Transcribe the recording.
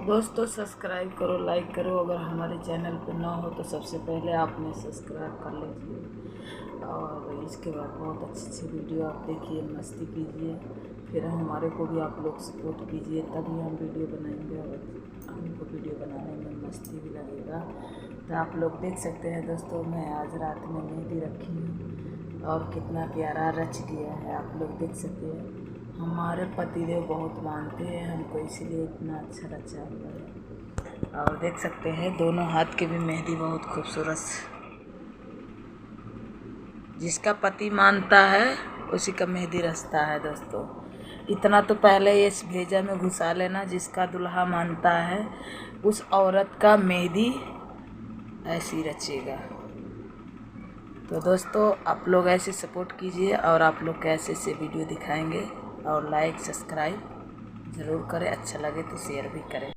दोस्तों सब्सक्राइब करो, लाइक करो। अगर हमारे चैनल पर ना हो तो सबसे पहले आपने सब्सक्राइब कर लीजिए और इसके बाद बहुत अच्छी वीडियो आप देखिए, मस्ती कीजिए। फिर हमारे को भी आप लोग सपोर्ट कीजिए, तभी हम वीडियो बनाएंगे और हमको वीडियो बनाने में मस्ती भी लगेगा। तो आप लोग देख सकते हैं दोस्तों, मैं आज रात में मेहंदी रखी हूँ और कितना प्यारा रच गया है, आप लोग देख सकते हैं। हमारे पतिदेव बहुत मानते हैं हमको, इसीलिए इतना अच्छा रचा हुआ है। और देख सकते हैं दोनों हाथ की भी मेहंदी बहुत खूबसूरत। जिसका पति मानता है उसी का मेहंदी रचता है दोस्तों। इतना तो पहले इस भेजा में घुसा लेना, जिसका दुल्हा मानता है उस औरत का मेहंदी ऐसी रचेगा। तो दोस्तों आप लोग ऐसे सपोर्ट कीजिए और आप लोग कैसे से वीडियो दिखाएंगे और लाइक सब्सक्राइब ज़रूर करें। अच्छा लगे तो शेयर भी करें।